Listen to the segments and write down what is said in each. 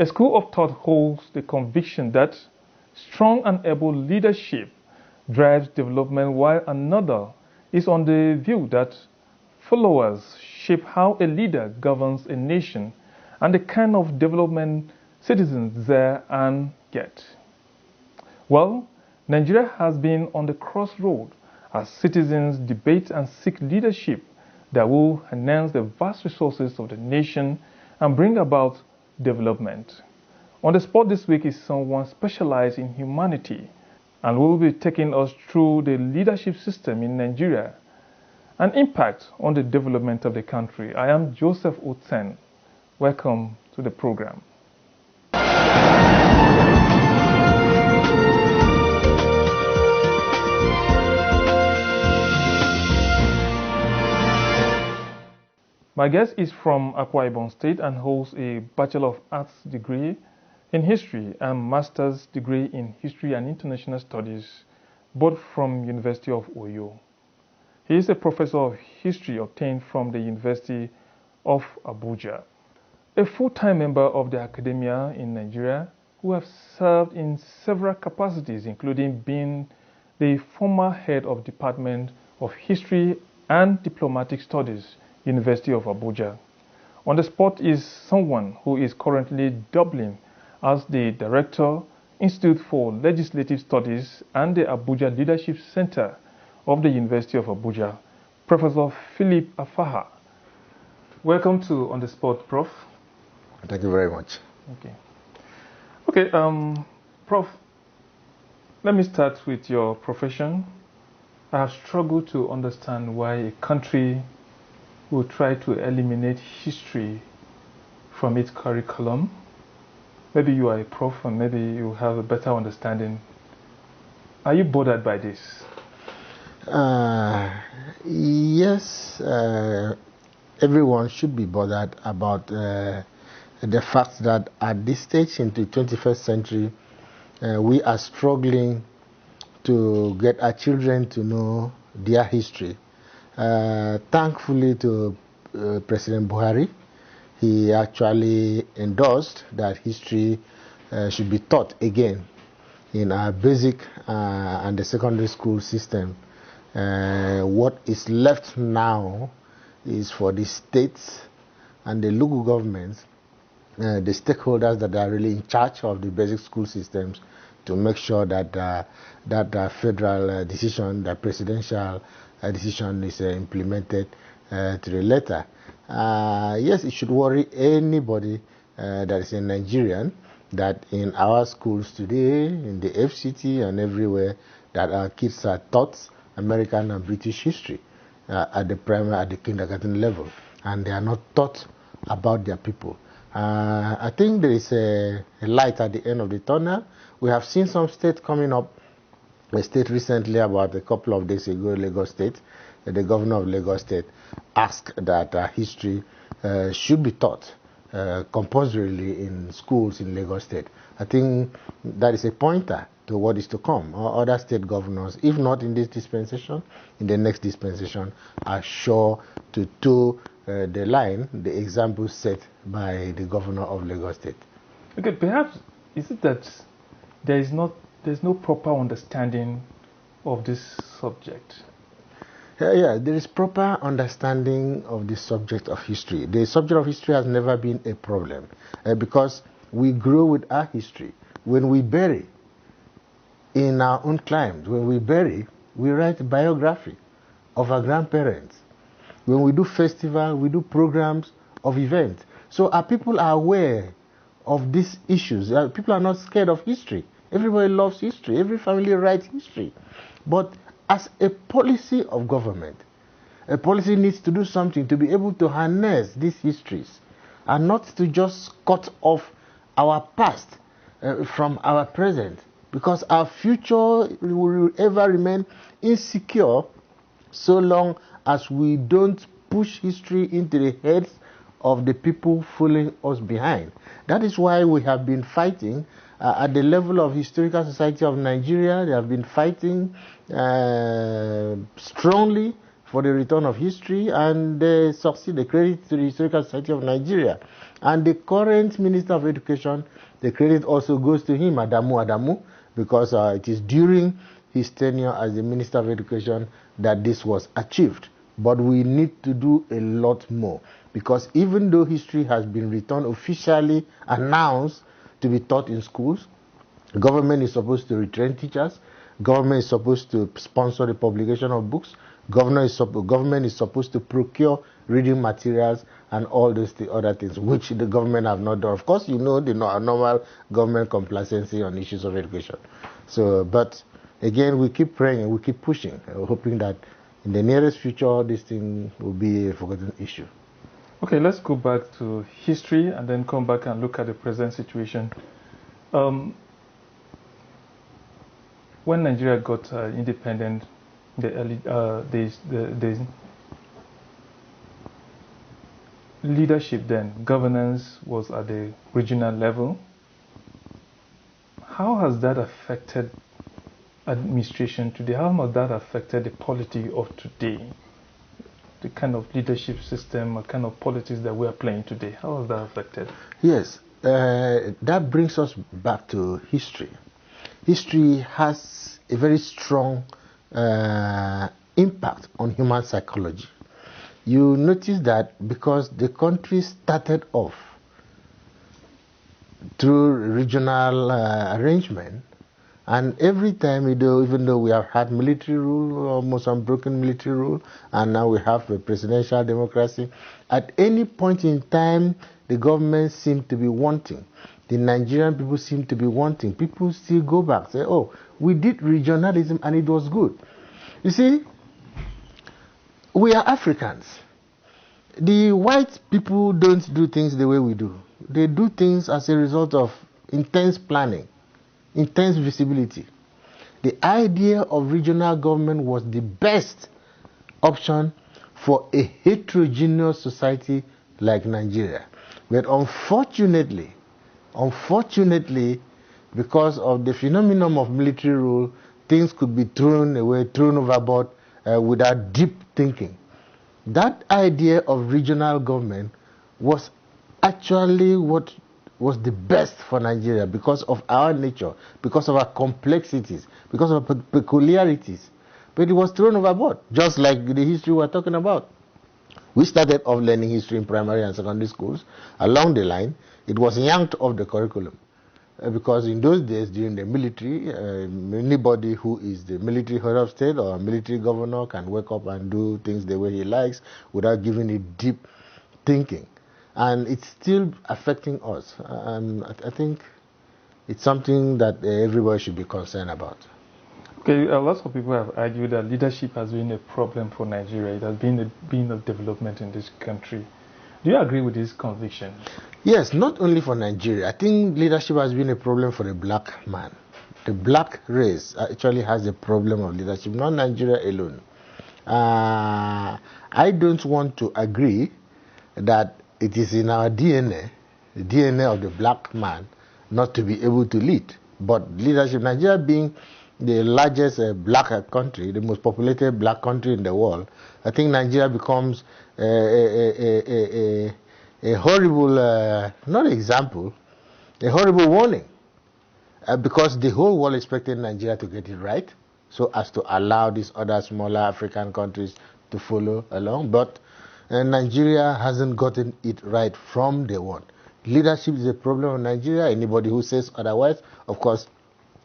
A school of thought holds the conviction that strong and able leadership drives development, while another is on the view that followers shape how a leader governs a nation and the kind of development citizens there and get. Well, Nigeria has been on the crossroad as citizens debate and seek leadership that will enhance the vast resources of the nation and bring about development. On the spot this week is someone specialized in humanity and will be taking us through the leadership system in Nigeria and impact on the development of the country. I am Joseph Oten. Welcome to the program. My guest is from Akwa Ibom State and holds a Bachelor of Arts degree in History and Master's degree in History and International Studies, both from University of Oyo. He is a Professor of History obtained from the University of Abuja, a full-time member of the academia in Nigeria who have served in several capacities, including being the former head of Department of History and Diplomatic Studies, University of Abuja. On the spot is someone who is currently doubling as the Director, Institute for Legislative Studies and the Abuja Leadership Center of the University of Abuja, Professor Philip Afaha. Welcome to On the Spot, Prof. Thank you very much. Okay, Prof, let me start with your profession. I have struggled to understand why a country will try to eliminate history from its curriculum. Maybe you are a prof and maybe you have a better understanding. Are you bothered by this? Yes, everyone should be bothered about the fact that at this stage in the 21st century, we are struggling to get our children to know their history. Thankfully to President Buhari, he actually endorsed that history should be taught again in our basic and the secondary school system. What is left now is for the states and the local governments, the stakeholders that are really in charge of the basic school systems, to make sure that that federal decision, that presidential decision is implemented to the letter. Yes, it should worry anybody that is a Nigerian that in our schools today, in the FCT and everywhere, that our kids are taught American and British history at the primary, at the kindergarten level, and they are not taught about their people. I think there is a light at the end of the tunnel. We have seen some states coming up. A state recently, about a couple of days ago, Lagos State, the governor of Lagos State asked that history should be taught compulsorily in schools in Lagos State. I think that is a pointer to what is to come. Other state governors, if not in this dispensation, in the next dispensation, are sure to toe the line, the example set by the governor of Lagos State. Okay, perhaps is it that there's no proper understanding of this subject? Yeah, there is proper understanding of the subject of history. The subject of history has never been a problem because we grow with our history. When we bury in our own climes, when we bury, we write biography of our grandparents. When we do festival, we do programs of events. So our people are aware of these issues. People are not scared of history. Everybody loves history. Every family writes history. But as a policy of government, a policy needs to do something to be able to harness these histories and not to just cut off our past from our present, because our future will ever remain insecure so long as we don't push history into the heads of the people following us behind. That is why we have been fighting at the level of Historical Society of Nigeria. They have been fighting strongly for the return of history, and they succeed. They credit to the Historical Society of Nigeria. And the current Minister of Education, the credit also goes to him, Adamu, because it is during his tenure as the Minister of Education that this was achieved. But we need to do a lot more, because even though history has been returned officially announced to be taught in schools, government is supposed to retrain teachers, government is supposed to sponsor the publication of books, government is supposed to procure reading materials and all those other things, which the government have not done. Of course, you know the normal government complacency on issues of education. So, but again, we keep praying and we keep pushing, hoping that in the nearest future, this thing will be a forgotten issue. Okay, let's go back to history and then come back and look at the present situation. When Nigeria got independent, the early the leadership then, governance was at the regional level. How has that affected administration today? How has that affected the polity of today? The kind of leadership system, or kind of politics that we are playing today, how has that affected? Yes, that brings us back to history. History has a very strong impact on human psychology. You notice that because the country started off through regional arrangement, and every time, even though we have had military rule, almost unbroken military rule, and now we have a presidential democracy, at any point in time, the government seemed to be wanting. The Nigerian people seem to be wanting. People still go back, say, oh, we did regionalism and it was good. You see, we are Africans. The white people don't do things the way we do. They do things as a result of intense planning, intense visibility. The idea of regional government was the best option for a heterogeneous society like Nigeria. But unfortunately, because of the phenomenon of military rule, things could be thrown away, thrown overboard without deep thinking. That idea of regional government was actually what was the best for Nigeria because of our nature, because of our complexities, because of our peculiarities. But it was thrown overboard, just like the history we're talking about. We started off learning history in primary and secondary schools. Along the line, it was yanked off the curriculum. Because in those days, during the military, anybody who is the military head of state or a military governor can wake up and do things the way he likes without giving it deep thinking. And it's still affecting us. I think it's something that everybody should be concerned about. Okay, a lot of people have argued that leadership has been a problem for Nigeria. It has been a development in this country. Do you agree with this conviction? Yes, not only for Nigeria. I think leadership has been a problem for the black man. The black race actually has a problem of leadership, not Nigeria alone. I don't want to agree that it is in our DNA, the DNA of the black man, not to be able to lead. But leadership, Nigeria being the largest black country, the most populated black country in the world, I think Nigeria becomes a horrible, not example, a horrible warning. Because the whole world expected Nigeria to get it right, so as to allow these other smaller African countries to follow along. But Nigeria hasn't gotten it right from day one. Leadership is a problem of Nigeria. Anybody who says otherwise, of course,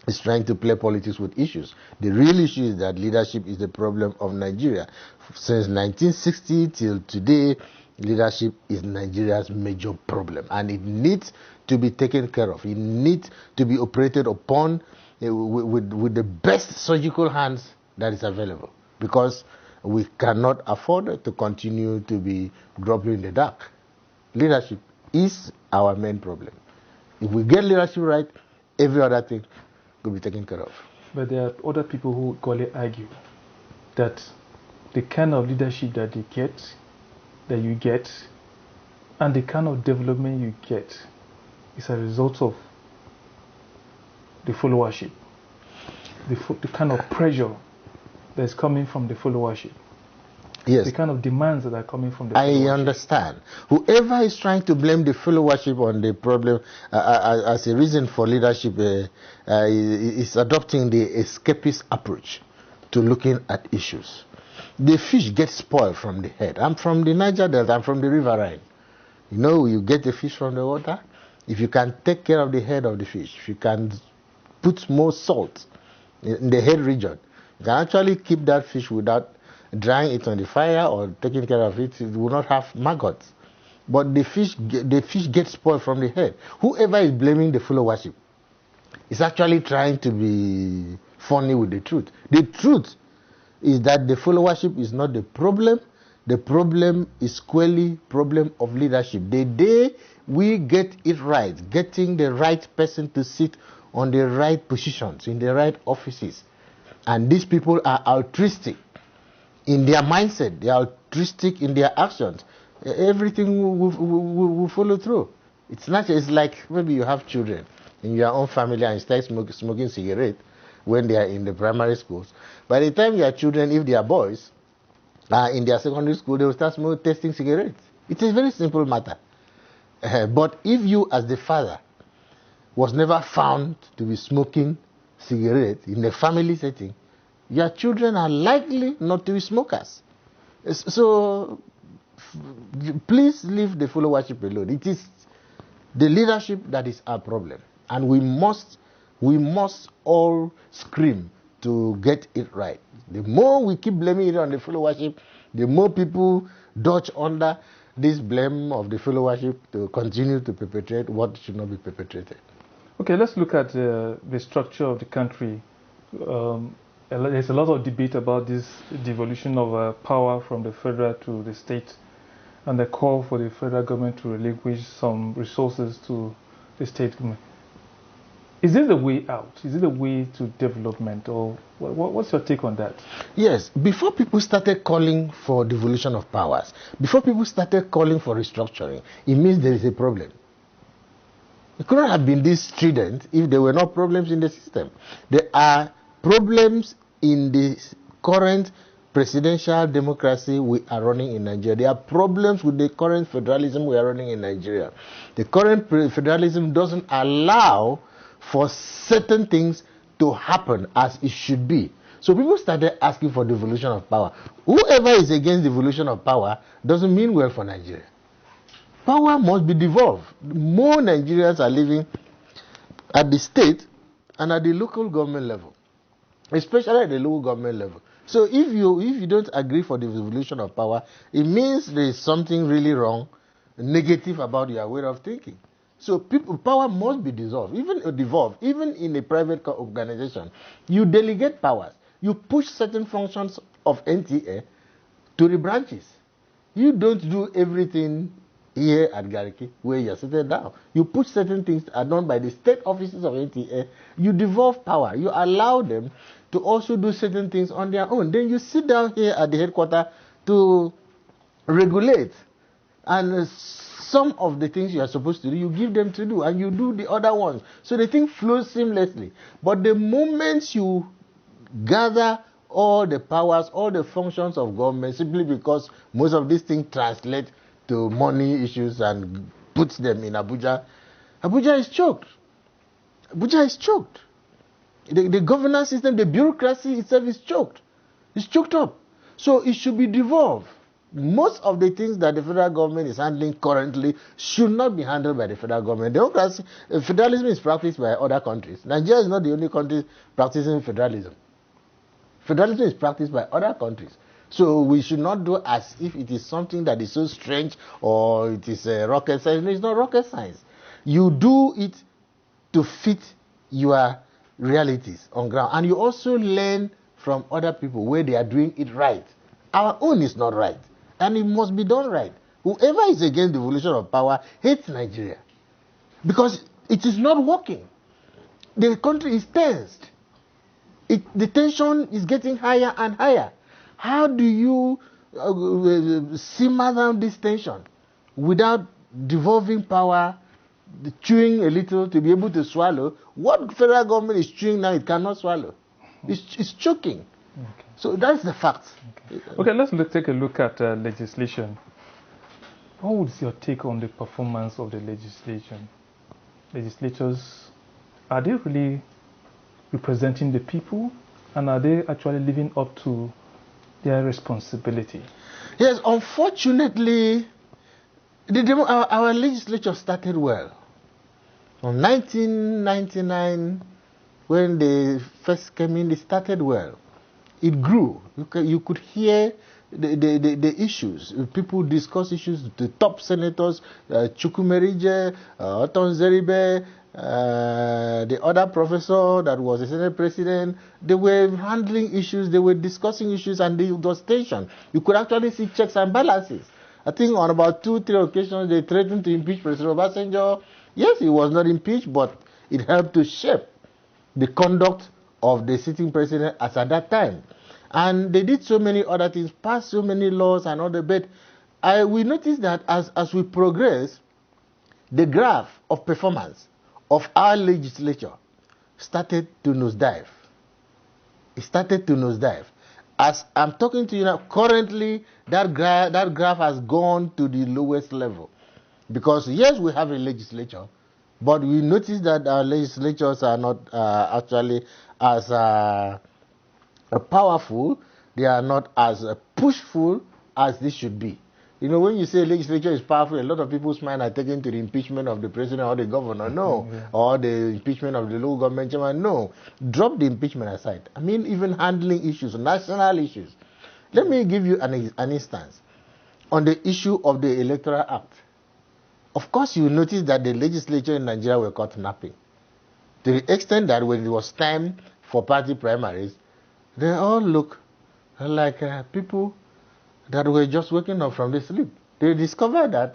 is trying to play politics with issues. The real issue is that leadership is the problem of Nigeria. Since 1960 till today, leadership is Nigeria's major problem, and it needs to be taken care of. It needs to be operated upon with the best surgical hands that is available, because we cannot afford to continue to be dropping in the dark. Leadership is our main problem. If we get leadership right, every other thing could be taken care of. But there are other people who equally argue that the kind of leadership that you get, and the kind of development you get is a result of the followership, the kind of pressure that's coming from the followership. Yes. the kind of demands that are coming from the I followership. understand. Whoever is trying to blame the followership on the problem as a reason for leadership is adopting the escapist approach to looking at issues. The fish gets spoiled from the head. I'm from the Niger Delta. I'm from the riverine. You know, you get the fish from the water. If you can take care of the head of the fish, if you can put more salt in the head region, you can actually keep that fish without drying it on the fire or taking care of it. It will not have maggots. But the fish gets spoiled from the head. Whoever is blaming the followership is actually trying to be funny with the truth. The truth is that the followership is not the problem. The problem is squarely problem of leadership. The day we get it right, getting the right person to sit on the right positions, in the right offices, and these people are altruistic in their mindset, they are altruistic in their actions, everything will follow through. It's not. It's like maybe you have children in your own family and you start smoking cigarette when they are in the primary schools. By the time your children, if they are boys, are in their secondary school, they will start tasting cigarettes. It is a very simple matter. But if you, as the father, was never found to be smoking cigarette in a family setting, your children are likely not to be smokers. So please leave the followership alone. It is the leadership that is our problem, and we must all scream to get it right. The more we keep blaming it on the followership, the more people dodge under this blame of the followership to continue to perpetrate what should not be perpetrated. Okay, let's look at the structure of the country. There's a lot of debate about this devolution of power from the federal to the state, and the call for the federal government to relinquish some resources to the state government. Is this the way out? Is it the way to development, or what's your take on that? Yes, before people started calling for devolution of powers, before people started calling for restructuring, it means there is a problem. It couldn't have been this strident if there were no problems in the system. There are problems in the current presidential democracy we are running in Nigeria. There are problems with the current federalism we are running in Nigeria. The current federalism doesn't allow for certain things to happen as it should be. So people started asking for devolution of power. Whoever is against devolution of power doesn't mean well for Nigeria. Power must be devolved. More Nigerians are living at the state and at the local government level, especially at the local government level. So if you don't agree for the devolution of power, it means there is something really wrong, negative about your way of thinking. So power must be devolved, even in a private organization. You delegate powers. You push certain functions of NTA to the branches. You don't do everything here at Gariki, where you're sitting down. You push certain things that are done by the state offices of NTA. You devolve power. You allow them to also do certain things on their own. Then you sit down here at the headquarters to regulate. And some of the things you are supposed to do, you give them to do, and you do the other ones. So the thing flows seamlessly. But the moment you gather all the powers, all the functions of government, simply because most of these things translate to money issues and puts them in Abuja, Abuja is choked. Abuja is choked. The governance system, the bureaucracy itself is choked. It's choked up. So it should be devolved. Most of the things that the federal government is handling currently should not be handled by the federal government. Democracy, federalism is practiced by other countries. Nigeria is not the only country practicing federalism. Federalism is practiced by other countries. So we should not do as if it is something that is so strange or it is rocket science. No, it's not rocket science. You do it to fit your realities on ground. And you also learn from other people where they are doing it right. Our own is not right. And it must be done right. Whoever is against devolution of power hates Nigeria. Because it is not working. The country is tensed. The tension is getting higher and higher. How do you simmer down this tension without devolving power, chewing a little to be able to swallow? What federal government is chewing now, it cannot swallow. It's choking. Okay. So that's the fact. Okay, take a look at legislation. What was your take on the performance of the legislation? Legislators, are they really representing the people, and are they actually living up to their responsibility? Yes, unfortunately, our legislature started well. From 1999, when they first came in, they started well. It grew. You could hear the issues. People discuss issues. The top senators, Chukwumerije, Oton Zeribe, the other professor that was a Senate president, they were handling issues, they were discussing issues, and it was tension. You could actually see checks and balances. I think on about 2-3 occasions, they threatened to impeach President Obasanjo. Yes, he was not impeached, but it helped to shape the conduct of the sitting president as at that time. And they did so many other things, passed so many laws and all that. But we noticed that as we progress, the graph of performance of our legislature started to nosedive. It started to nosedive. As I'm talking to you now, currently that graph has gone to the lowest level. Because yes, we have a legislature, but we notice that our legislatures are not actually as powerful, they are not as pushful as they should be. You know, when you say legislature is powerful, a lot of people's mind are taken to the impeachment of the president or the governor, no. Yeah. Or the impeachment of the local government chairman, no. Drop the impeachment aside. I mean, even handling issues, national issues. Let me give you an instance. On the issue of the Electoral Act, of course, you notice that the legislature in Nigeria were caught napping. To the extent that when it was time for party primaries, they all look like people that were just waking up from the sleep. They discovered that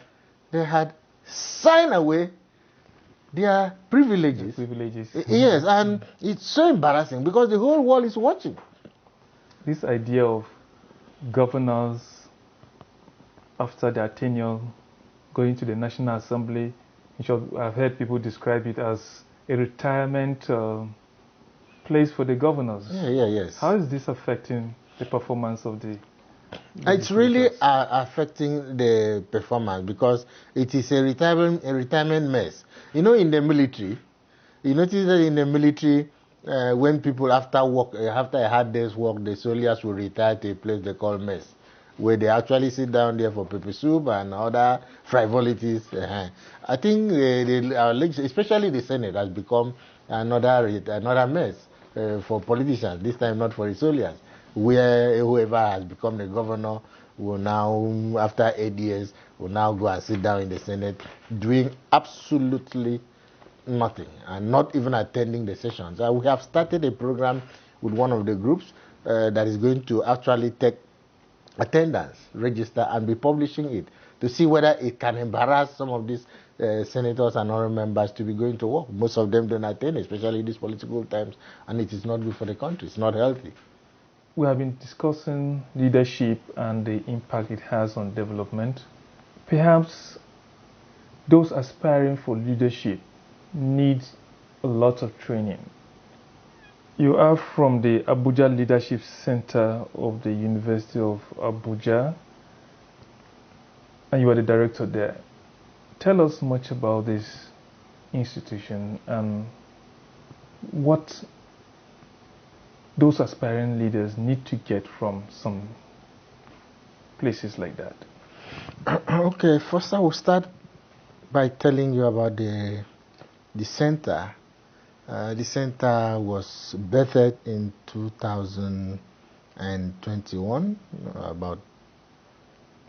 they had signed away their privileges. Yes, and it's so embarrassing because the whole world is watching. This idea of governors after their tenure going to the National Assembly, which I've heard people describe it as a retirement place for the governors. Yes. How is this affecting the performance of the It's really affecting the performance because it is a retirement mess. You know, in the military, you notice that in the military, when people after a hard day's work, the soldiers will retire to a place they call mess, where they actually sit down there for pepper soup and other frivolities. I think especially the Senate has become another mess for politicians, this time not for the soldiers, where whoever has become the governor will now, after 8 years, will now go and sit down in the Senate doing absolutely nothing and not even attending the sessions. We have started a program with one of the groups that is going to actually take attendance register and be publishing it to see whether it can embarrass some of these senators and other members to be going to work. Most of them don't attend, especially in these political times, and it is not good for the country. It's not healthy. We have been discussing leadership and the impact it has on development. Perhaps those aspiring for leadership need a lot of training. You are from the Abuja Leadership Center of the University of Abuja, and you are the director there. Tell us much about this institution and what those aspiring leaders need to get from some places like that. Okay, first I will start by telling you about the center. The center was birthed in 2021, about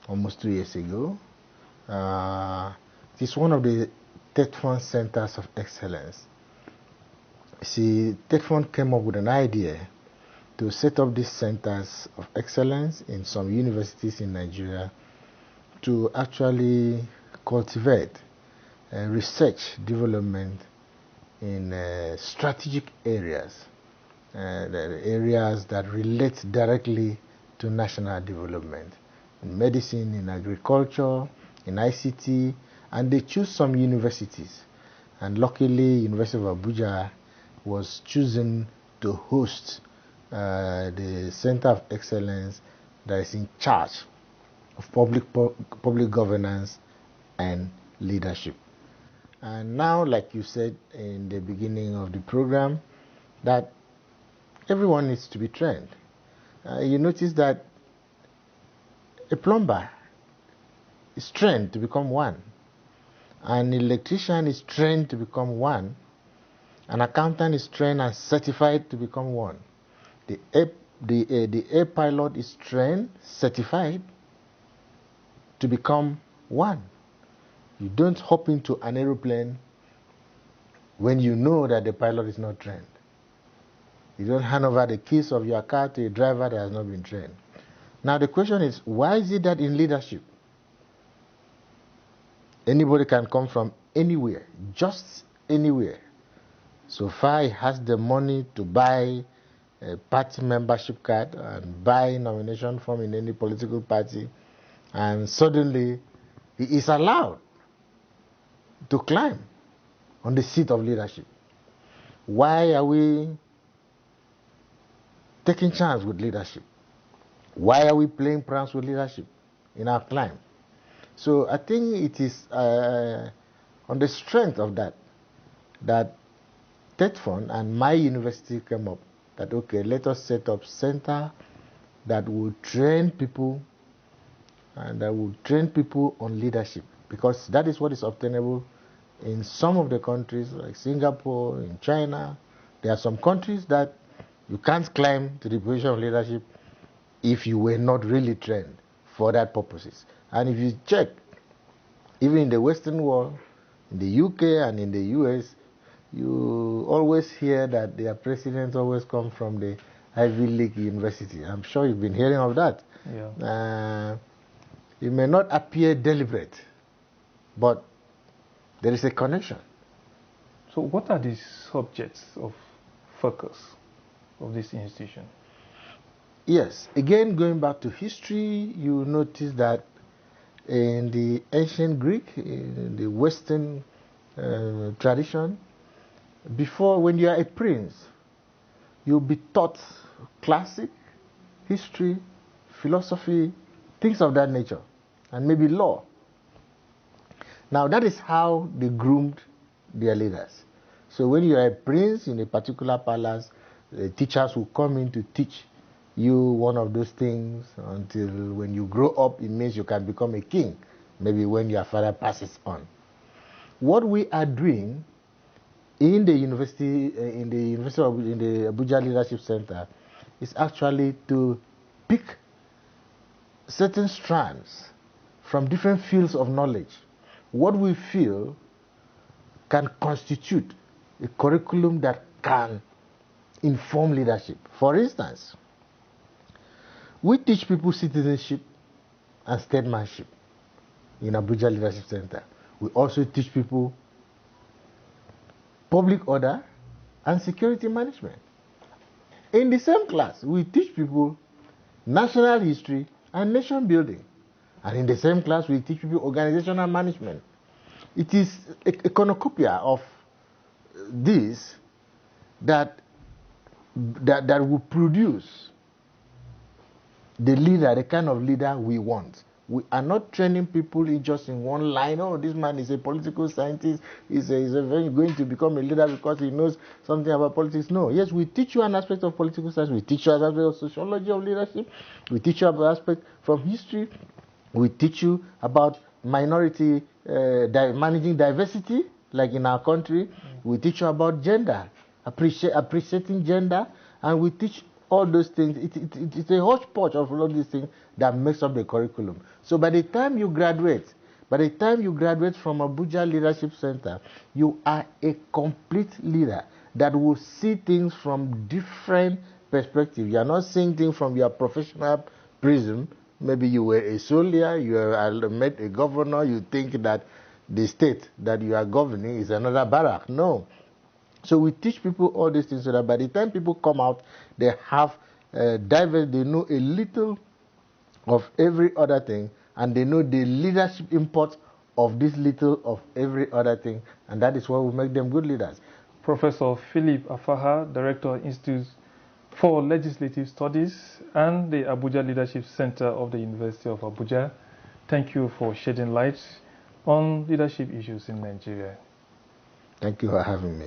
almost 2 years ago. It's one of the TETFON centers of excellence. See, TETFON came up with an idea to set up these centers of excellence in some universities in Nigeria to actually cultivate research development in strategic areas, the areas that relate directly to national development, in medicine, in agriculture, in ICT, and they choose some universities. And luckily, University of Abuja was chosen to host the Center of Excellence that is in charge of public governance and leadership. And now, like you said in the beginning of the program, that everyone needs to be trained. You notice that a plumber is trained to become one. An electrician is trained to become one. An accountant is trained and certified to become one. The air pilot is trained, certified to become one. You don't hop into an aeroplane when you know that the pilot is not trained. You don't hand over the keys of your car to a driver that has not been trained. Now the question is, why is it that in leadership, anybody can come from anywhere, just anywhere, so far he has the money to buy a party membership card and buy nomination form in any political party, and suddenly he is allowed to climb on the seat of leadership? Why are we taking chance with leadership? Why are we playing pranks with leadership in our climb? So I think it is on the strength of that TETFON and my university came up that, okay, let us set up center that will train people and that will train people on leadership, because that is what is obtainable in some of the countries like Singapore, in China. There are some countries that you can't climb to the position of leadership if you were not really trained for that purposes. And if you check, even in the Western world, in the UK and in the US, you always hear that their presidents always come from the Ivy League university. I'm sure you've been hearing of that. Yeah. It may not appear deliberate, but there is a connection. So what are the subjects of focus of this institution? Yes, again, going back to history, you notice that in the ancient Greek, in the Western tradition, before, when you are a prince, you'll be taught classic, history, philosophy, things of that nature, and maybe law. Now that is how they groomed their leaders. So when you are a prince in a particular palace, the teachers will come in to teach you one of those things until when you grow up, it means you can become a king, maybe when your father passes on. What we are doing in the university, in the Abuja Leadership Center, is actually to pick certain strands from different fields of knowledge, what we feel can constitute a curriculum that can inform leadership. For instance, we teach people citizenship and statesmanship in Abuja Leadership Center. We also teach people public order and security management. In the same class, we teach people national history and nation building. And in the same class, we teach people organizational management. It is a cornucopia of this that will produce the leader, the kind of leader we want. We are not training people just in one line. Oh, this man is a political scientist. He's going to become a leader because he knows something about politics. No. Yes, we teach you an aspect of political science. We teach you an aspect of sociology of leadership. We teach you about aspect from history. We teach you about minority, managing diversity, like in our country. We teach you about gender, appreciating gender, and we teach all those things. It's a hodgepodge of all these things that makes up the curriculum. So by the time you graduate from Abuja Leadership Center, you are a complete leader that will see things from different perspectives. You are not seeing things from your professional prism. Maybe you were a soldier, you met a governor, you think that the state that you are governing is another barrack. No. So we teach people all these things so that by the time people come out, they have they know a little of every other thing, and they know the leadership import of this little of every other thing, and that is what will make them good leaders. Professor Philip Afaha, Director, Institute for Legislative Studies and the Abuja Leadership Center of the University of Abuja. Thank you for shedding light on leadership issues in Nigeria. Thank you for having me.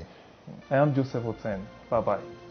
I am Joseph Oten. Bye-bye.